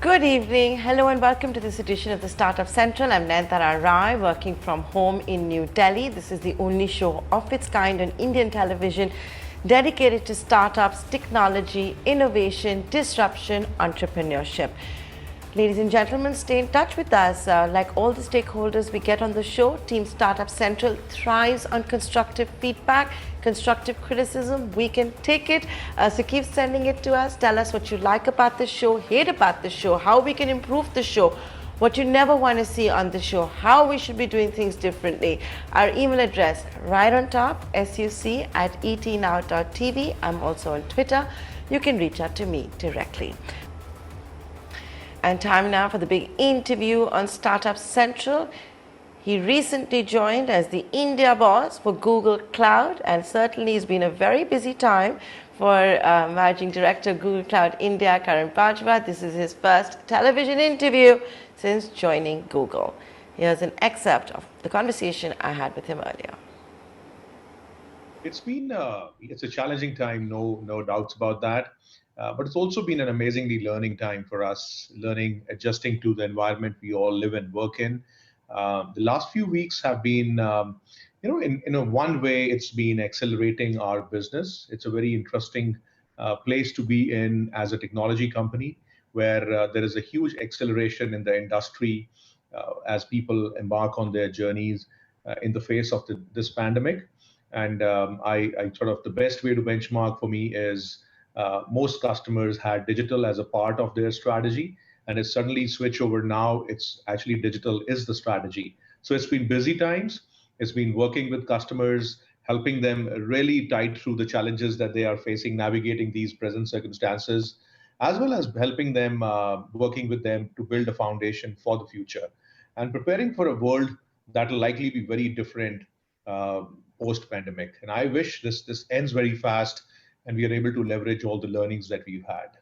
Good evening. Hello and welcome to this edition of the Startup Central. I'm Nayantara, working from home in New Delhi. This is the only show of its kind on Indian television dedicated to startups, technology, innovation, disruption, entrepreneurship. Ladies and gentlemen, stay in touch with us. Like all the stakeholders we get on the show, Team Startup Central thrives on constructive feedback, constructive criticism. We can take it. So keep sending it to us. Tell us what you like about the show, hate about the show, how we can improve the show, what you never want to see on the show, how we should be doing things differently. Our email address right on top, suc@etnow.tv. I'm also on Twitter. You can reach out to me directly. And time now for the big interview on Startup Central. He recently joined as the India boss for Google Cloud, and certainly it's been a very busy time for Managing Director of Google Cloud India, Karan Bajwa. This is his first television interview since joining Google. Here's an excerpt of the conversation I had with him earlier. It's a challenging time, no doubts about that. But it's also been an amazingly learning time for us, adjusting to the environment we all live and work in. The last few weeks have been, in a one way, it's been accelerating our business. It's a very interesting place to be in as a technology company, where there is a huge acceleration in the industry as people embark on their journeys in the face of this pandemic. And I sort of the best way to benchmark for me is most customers had digital as a part of their strategy, and it's suddenly switched over now. It's actually digital is the strategy. So it's been busy times. It's been working with customers, helping them really tide through the challenges that they are facing, navigating these present circumstances, as well as helping them, working with them to build a foundation for the future and preparing for a world that will likely be very different uh, post-pandemic. And I wish this ends very fast and we are able to leverage all the learnings that we've had.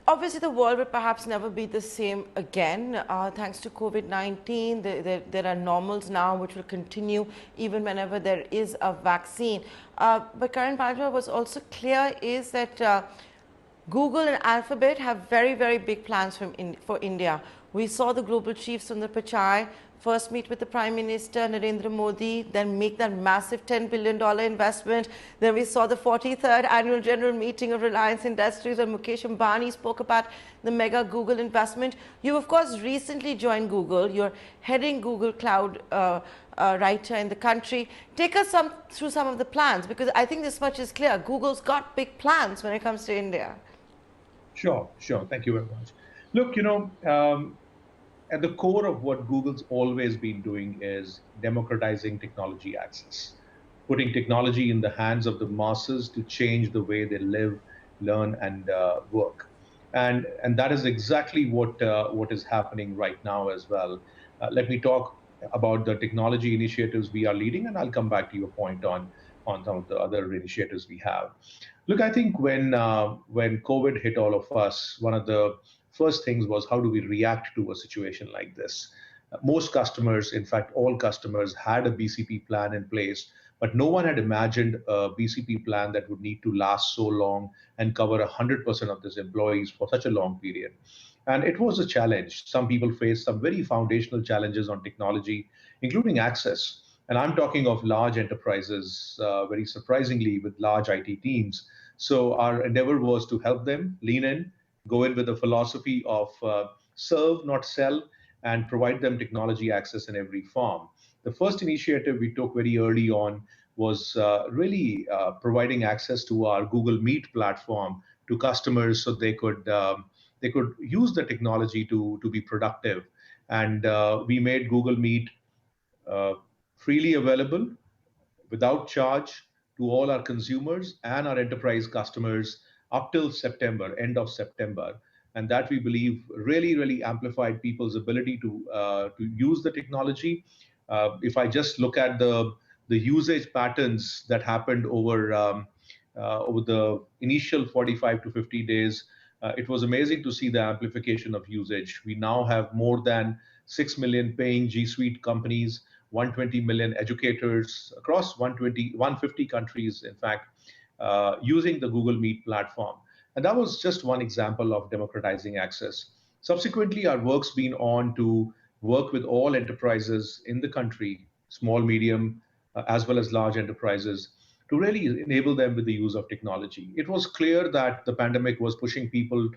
Obviously, the world will perhaps never be the same again. Thanks to COVID-19, there are normals now which will continue even whenever there is a vaccine. But Karan Bajwa was also clear is that Google and Alphabet have very, very big plans for India. We saw the global chief Sundar Pichai first meet with the Prime Minister Narendra Modi, then make that massive $10 billion investment. Then we saw the 43rd annual general meeting of Reliance Industries, where Mukesh Ambani spoke about the mega Google investment. You, of course, recently joined Google. You're heading Google Cloud right here in the country. Take us through some of the plans, because I think this much is clear. Google's got big plans when it comes to India. Sure. Thank you very much. Look, at the core of what Google's always been doing is democratizing technology access, putting technology in the hands of the masses to change the way they live, learn, and work. And that is exactly what is happening right now as well. Let me talk about the technology initiatives we are leading, and I'll come back to your point on some of the other initiatives we have. Look, I think when COVID hit all of us, one of the first things was how do we react to a situation like this? Most customers, in fact, all customers had a BCP plan in place, but no one had imagined a BCP plan that would need to last so long and cover 100% of these employees for such a long period. And it was a challenge. Some people faced some very foundational challenges on technology, including access. And I'm talking of large enterprises, very surprisingly, with large IT teams. So our endeavor was to help them lean in, go in with a philosophy of serve, not sell, and provide them technology access in every form. The first initiative we took very early on was really providing access to our Google Meet platform to customers so they could use the technology to be productive. And we made Google Meet uh, freely available without charge to all our consumers and our enterprise customers up till September, end of September. And that we believe really amplified people's ability to use the technology. If I just look at the usage patterns that happened over the initial 45 to 50 days, it was amazing to see the amplification of usage. We now have more than 6 million paying G Suite companies, 120 million educators across 150 countries, in fact, using the Google Meet platform. And that was just one example of democratizing access. Subsequently, our work's been on to work with all enterprises in the country, small, medium, as well as large enterprises, to really enable them with the use of technology. It was clear that the pandemic was pushing people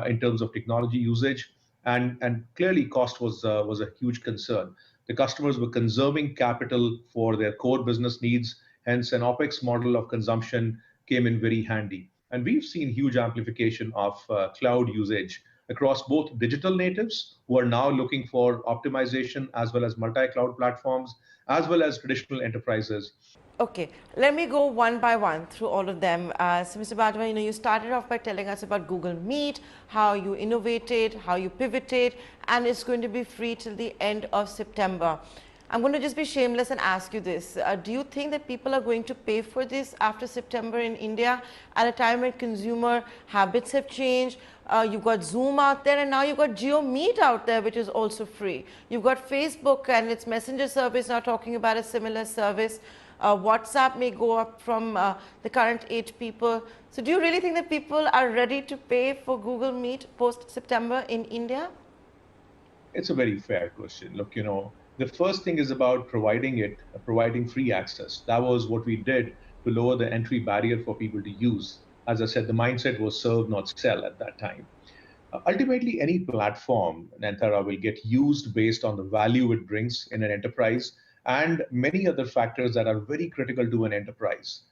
in terms of technology usage, and clearly cost was a huge concern. The customers were conserving capital for their core business needs, hence an OpEx model of consumption came in very handy. And we've seen huge amplification of cloud usage across both digital natives who are now looking for optimization as well as multi-cloud platforms, as well as traditional enterprises. Okay, let me go one by one through all of them. So, Mr. Bajwa, you started off by telling us about Google Meet, how you innovated, how you pivoted, and it's going to be free till the end of September. I'm going to just be shameless and ask you this. Do you think that people are going to pay for this after September in India at a time when consumer habits have changed? You've got Zoom out there, and now you've got Geo Meet out there, which is also free. You've got Facebook and its messenger service now talking about a similar service. WhatsApp may go up from the current 8 people. So do you really think that people are ready to pay for Google Meet post-September in India? It's a very fair question. Look, the first thing is about providing free access. That was what we did to lower the entry barrier for people to use. As I said, the mindset was serve, not sell at that time. Ultimately, any platform, Nantara, will get used based on the value it brings in an enterprise and many other factors that are very critical to an enterprise.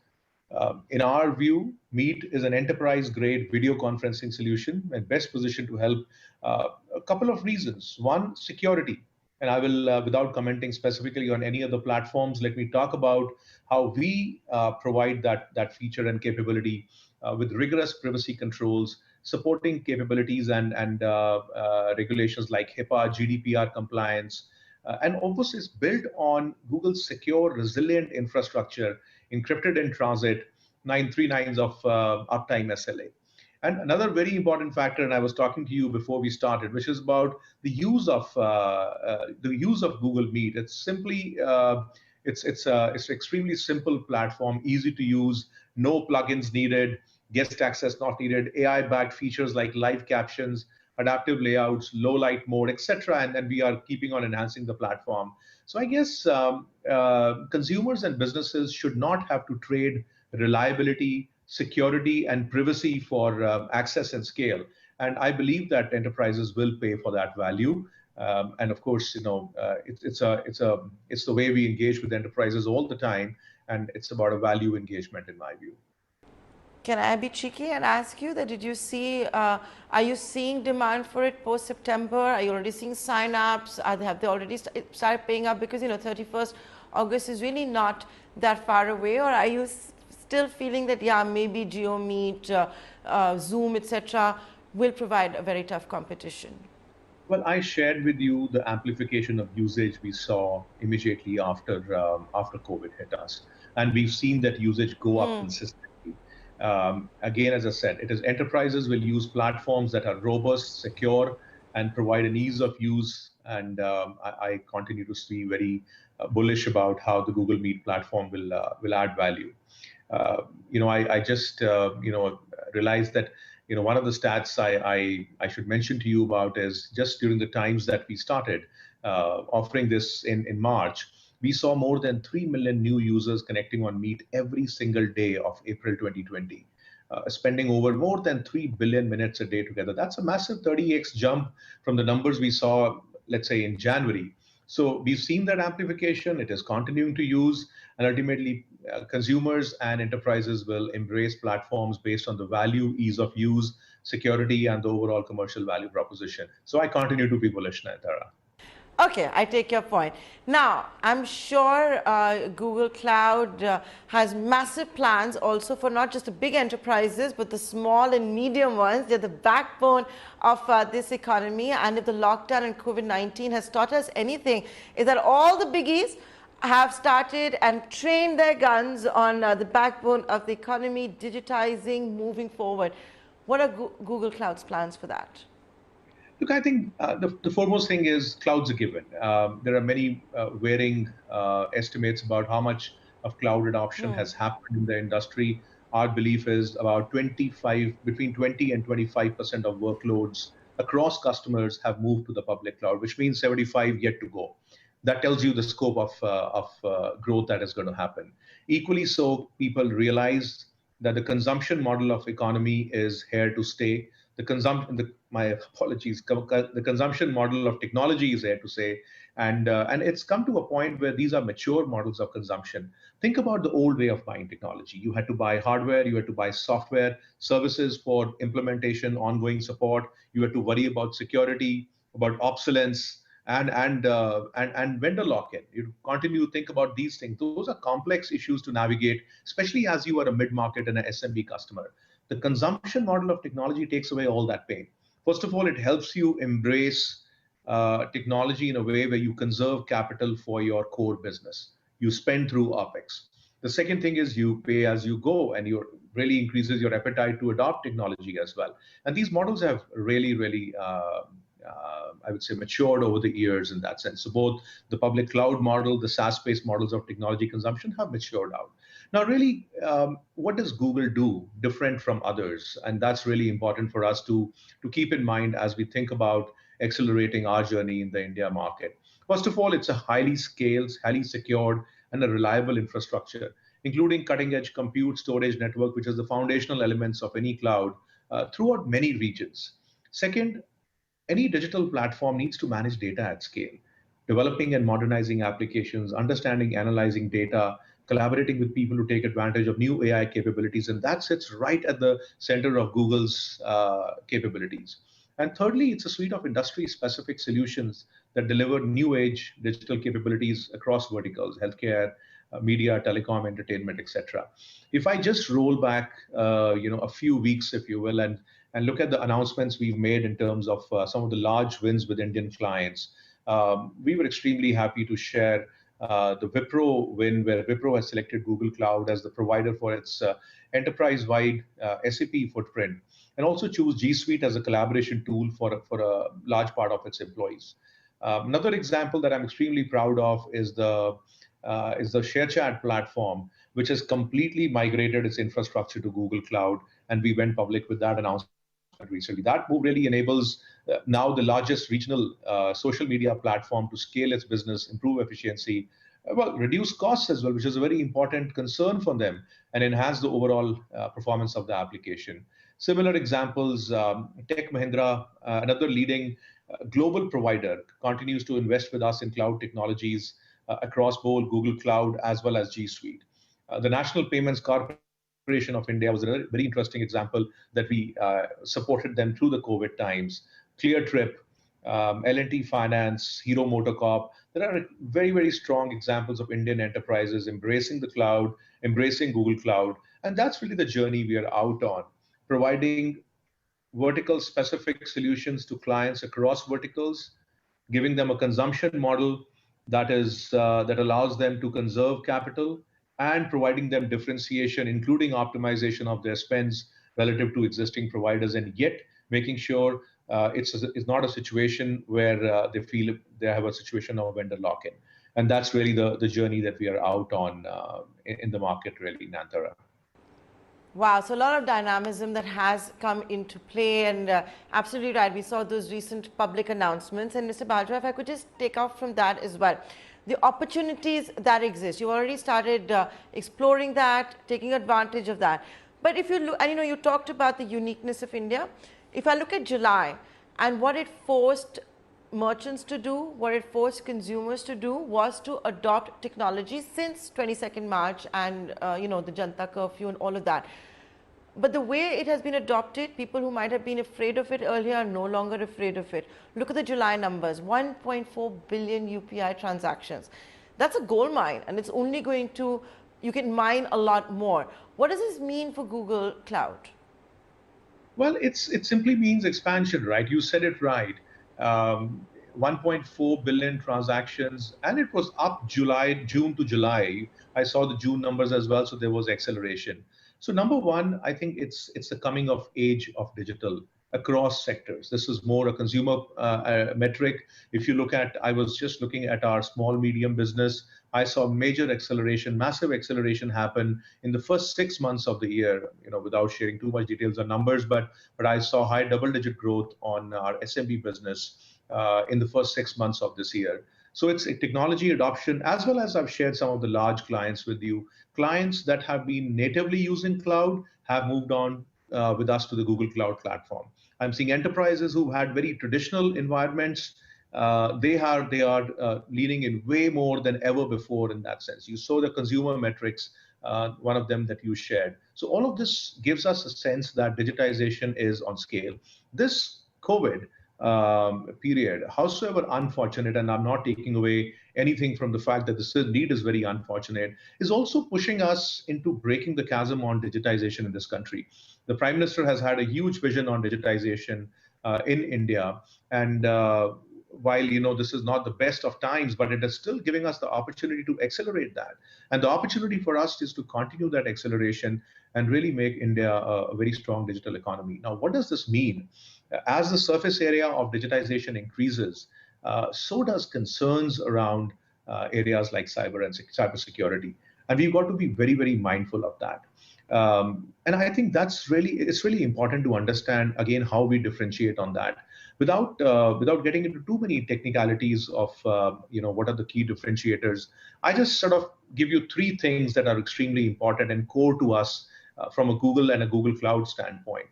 In our view, Meet is an enterprise grade video conferencing solution and best positioned to help a couple of reasons. One, security. And I will, without commenting specifically on any other platforms, let me talk about how we provide that feature and capability with rigorous privacy controls, supporting capabilities and regulations like HIPAA, GDPR compliance, and obviously it's built on Google's secure, resilient infrastructure, encrypted in transit, 939s of uptime SLA. And another very important factor, and I was talking to you before we started, which is about the use of Google Meet. It's simply it's extremely simple platform, easy to use, no plugins needed, guest access not needed, AI-backed features like live captions, adaptive layouts, low light mode, etc. And then we are keeping on enhancing the platform. So I guess consumers and businesses should not have to trade reliability, security, and privacy for access and scale. And I believe that enterprises will pay for that value. And of course, it's the way we engage with enterprises all the time, and it's about a value engagement in my view. Can I be cheeky and ask you that are you seeing demand for it post-September? Are you already seeing sign-ups? Have they already started paying up? Because, 31st August is really not that far away. Or are you still feeling that, yeah, maybe GeoMeet, Zoom, etc. will provide a very tough competition? Well, I shared with you the amplification of usage we saw immediately after COVID hit us, and we've seen that usage go up consistently. Again, as I said, it is enterprises will use platforms that are robust, secure, and provide an ease of use. And I continue to see very bullish about how the Google Meet platform will add value. I just realized that one of the stats I should mention to you about is just during the times that we started offering this in March, we saw more than 3 million new users connecting on Meet every single day of April 2020, spending over more than 3 billion minutes a day together. That's a massive 30x jump from the numbers we saw, let's say, in January. So we've seen that amplification. It is continuing to use, and ultimately consumers and enterprises will embrace platforms based on the value, ease of use, security, and the overall commercial value proposition. So I continue to be bullish, Nayantara. Okay, I take your point. Now, I'm sure Google Cloud has massive plans also for not just the big enterprises, but the small and medium ones. They're the backbone of this economy. And if the lockdown and COVID-19 has taught us anything, is that all the biggies have started and trained their guns on the backbone of the economy, digitizing, moving forward. What are Google Cloud's plans for that? Look, I think the foremost thing is cloud's a given. There are many varying estimates about how much of cloud adoption has happened in the industry. Our belief is about between 20 and 25% of workloads across customers have moved to the public cloud, which means 75 yet to go. That tells you the scope of growth that is going to happen. Equally so, people realize that the consumption model of economy is here to stay. My apologies, the consumption model of technology is here to stay, and it's come to a point where these are mature models of consumption. Think about the old way of buying technology. You had to buy hardware, you had to buy software, services for implementation, ongoing support. You had to worry about security, about obsolescence, and vendor lock-in. You continue to think about these things. Those are complex issues to navigate, especially as you are a mid-market and an SMB customer. The consumption model of technology takes away all that pain. First of all, it helps you embrace technology in a way where you conserve capital for your core business. You spend through OpEx. The second thing is you pay as you go, and you really increases your appetite to adopt technology as well. And these models have really, I would say, matured over the years in that sense. So both the public cloud model, the SaaS-based models of technology consumption have matured out. Now, really, what does Google do different from others? And that's really important for us to keep in mind as we think about accelerating our journey in the India market. First of all, it's a highly scaled, highly secured, and a reliable infrastructure, including cutting-edge compute storage network, which is the foundational elements of any cloud throughout many regions. Second, any digital platform needs to manage data at scale, developing and modernizing applications, understanding, analyzing data, collaborating with people to take advantage of new AI capabilities. And that sits right at the center of Google's capabilities. And thirdly, it's a suite of industry specific solutions that deliver new age digital capabilities across verticals, healthcare, media, telecom, entertainment, etc. If I just roll back, a few weeks, if you will, and look at the announcements we've made in terms of some of the large wins with Indian clients, we were extremely happy to share the Wipro win, where Wipro has selected Google Cloud as the provider for its enterprise-wide SAP footprint, and also choose G Suite as a collaboration tool for a large part of its employees. Another example that I'm extremely proud of is the ShareChat platform, which has completely migrated its infrastructure to Google Cloud, and we went public with that announcement recently. That move really enables now the largest regional social media platform to scale its business, improve efficiency, reduce costs as well, which is a very important concern for them, and enhance the overall performance of the application. Similar examples, Tech Mahindra, another leading global provider, continues to invest with us in cloud technologies across both Google Cloud as well as G Suite. The National Payments Corporation of India was a very interesting example that we supported them through the COVID times. ClearTrip, L&T Finance, Hero Motorcorp. There are very, very strong examples of Indian enterprises embracing the cloud, embracing Google Cloud. And that's really the journey we are out on, providing vertical specific solutions to clients across verticals, giving them a consumption model that allows them to conserve capital, and providing them differentiation, including optimization of their spends relative to existing providers, and yet making sure it's not a situation where they feel they have a situation of vendor lock-in. And that's really the journey that we are out on in the market, really, Nantara. Wow, so a lot of dynamism that has come into play, and absolutely right. We saw those recent public announcements. And Mr. Bajwa, if I could just take off from that as well, the opportunities that exist, you already started exploring that, taking advantage of that. But if you look, and you talked about the uniqueness of India. If I look at July and what it forced merchants to do, what it forced consumers to do, was to adopt technology since 22nd March and the Janta curfew and all of that. But the way it has been adopted, people who might have been afraid of it earlier are no longer afraid of it. Look at the July numbers, 1.4 billion UPI transactions. That's a gold mine, and it's only going to, you can mine a lot more. What does this mean for Google Cloud? Well, it simply means expansion, right? You said it right. 1.4 billion transactions, and it was up June to July. I saw the June numbers as well, so there was acceleration. So number one, I think it's the coming of age of digital. across sectors. This is more a consumer metric. If you look at, I was just looking at our small medium business. I saw major acceleration, massive acceleration happen in the first 6 months of the year. Without sharing too much details or numbers, but I saw high double-digit growth on our SMB business in the first 6 months of this year. So it's a technology adoption, as well as I've shared some of the large clients with you. Clients that have been natively using cloud have moved on with us to the Google Cloud platform. I'm seeing enterprises who had very traditional environments. They are leaning in way more than ever before in that sense. You saw the consumer metrics, one of them that you shared. So all of this gives us a sense that digitization is on scale. This COVID period, howsoever unfortunate, and I'm not taking away anything from the fact that the need is very unfortunate, is also pushing us into breaking the chasm on digitization in this country. The Prime Minister has had a huge vision on digitization in India, and while this is not the best of times, but it is still giving us the opportunity to accelerate that. And the opportunity for us is to continue that acceleration and really make India a very strong digital economy. Now, what does this mean? As the surface area of digitization increases, so does concerns around areas like cybersecurity, and we've got to be very, very mindful of that. And I think it's really important to understand again how we differentiate on that, without getting into too many technicalities of what are the key differentiators. I just sort of give you three things that are extremely important and core to us from a Google and a Google Cloud standpoint.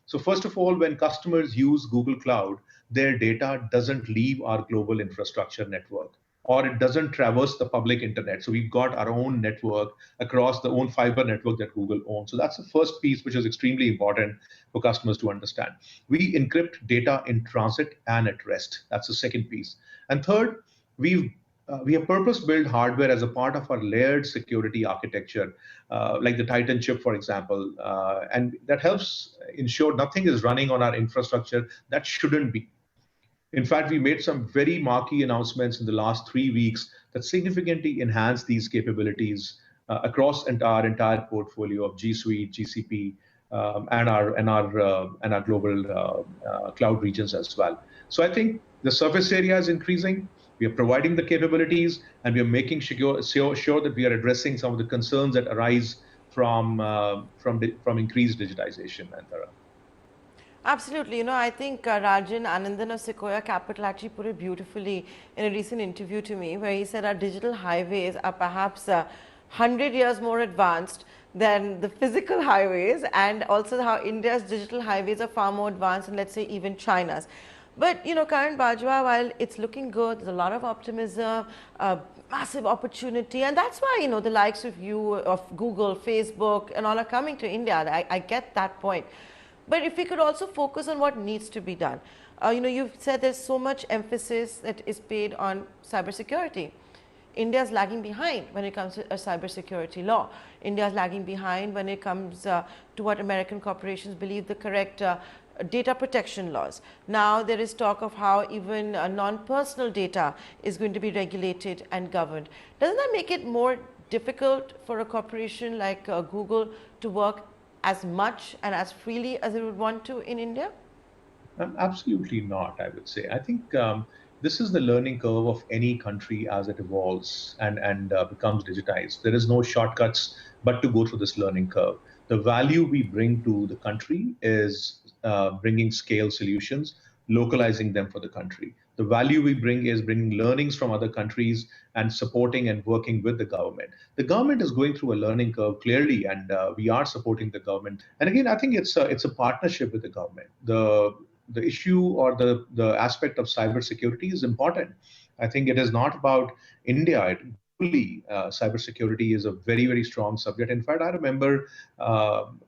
So first of all, when customers use Google Cloud, their data doesn't leave our global infrastructure network, or it doesn't traverse the public internet. So we've got our own network across the own fiber network that Google owns. So that's the first piece, which is extremely important for customers to understand. We encrypt data in transit and at rest. That's the second piece. And third, we've we have purpose-built hardware as a part of our layered security architecture, like the Titan chip, for example, and that helps ensure nothing is running on our infrastructure that shouldn't be. In fact, we made some very marquee announcements in the last 3 weeks that significantly enhance these capabilities across our entire portfolio of G Suite, GCP, and our global cloud regions as well. So I think the surface area is increasing. We are providing the capabilities, and we are making sure that we are addressing some of the concerns that arise from increased digitization, Nayantara. Absolutely. I think Rajan Anandan of Sequoia Capital actually put it beautifully in a recent interview to me, where he said our digital highways are perhaps 100 years more advanced than the physical highways, and also how India's digital highways are far more advanced than, let's say, even China's. But, Karan Bajwa, while it's looking good, there's a lot of optimism, massive opportunity, and that's why, the likes of you, of Google, Facebook, and all are coming to India. I get that point. But if we could also focus on what needs to be done. You've said there's so much emphasis that is paid on cybersecurity. India is lagging behind when it comes to a cybersecurity law. India is lagging behind when it comes to what American corporations believe the correct data protection laws. Now there is talk of how even non-personal data is going to be regulated and governed. Doesn't that make it more difficult for a corporation like Google to work as much and as freely as it would want to in India? Absolutely not, I would say. I think this is the learning curve of any country as it evolves and becomes digitized. There is no shortcuts but to go through this learning curve. The value we bring to the country is bringing scale solutions, localizing them for the country. The value we bring is bringing learnings from other countries and supporting and working with the government. The government is going through a learning curve clearly, and we are supporting the government. And again, I think it's a partnership with the government. The issue or the aspect of cybersecurity is important. I think it is not about India. Globally, cybersecurity is a very, very strong subject. In fact, I remember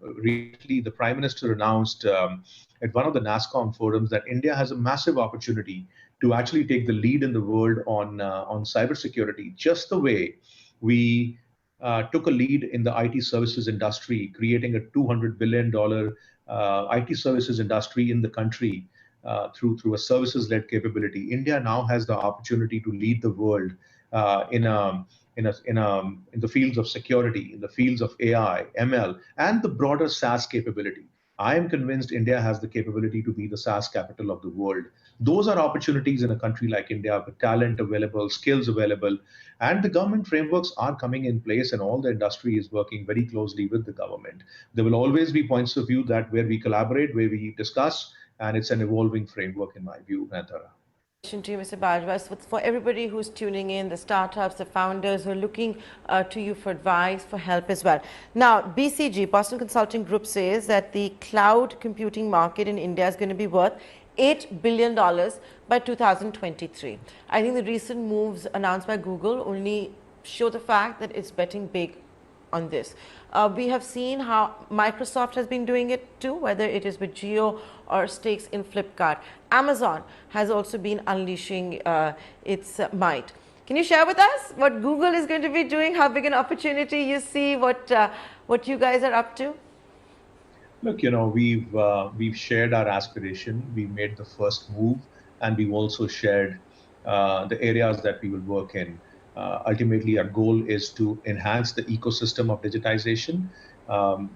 recently the Prime Minister announced at one of the NASSCOM forums that India has a massive opportunity to actually take the lead in the world on cybersecurity, just the way we took a lead in the IT services industry, creating a $200 billion IT services industry in the country through a services-led capability. India now has the opportunity to lead the world in the fields of security, in the fields of AI, ML, and the broader SaaS capability. I am convinced India has the capability to be the SaaS capital of the world. Those are opportunities in a country like India with talent available, skills available, and the government frameworks are coming in place, and all the industry is working very closely with the government. There will always be points of view that where we collaborate, where we discuss, and it's an evolving framework in my view, Nayantara. To you, Mr. Bajwa. So for everybody who's tuning in, the startups, the founders who are looking to you for advice, for help as well. Now, BCG, Boston Consulting Group, says that the cloud computing market in India is going to be worth $8 billion by 2023. I think the recent moves announced by Google only show the fact that it's betting big on this. We have seen how Microsoft has been doing it too, whether it is with Geo or stakes in Flipkart. Amazon has also been unleashing its might. Can you share with us what Google is going to be doing, how big an opportunity you see, what you guys are up to? Look, we've shared our aspiration. We made the first move, and we've also shared the areas that we will work in. Ultimately, our goal is to enhance the ecosystem of digitization.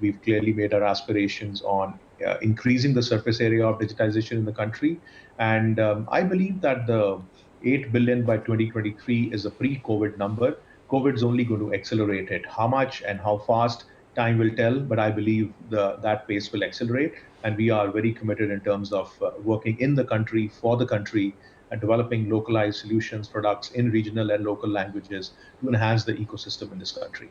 We've clearly made our aspirations on increasing the surface area of digitization in the country, and I believe that the 8 billion by 2023 is a pre-COVID number. COVID's only going to accelerate it. How much and how fast, time will tell, but I believe that pace will accelerate, and we are very committed in terms of working in the country, for the country, and developing localized solutions, products in regional and local languages to enhance the ecosystem in this country.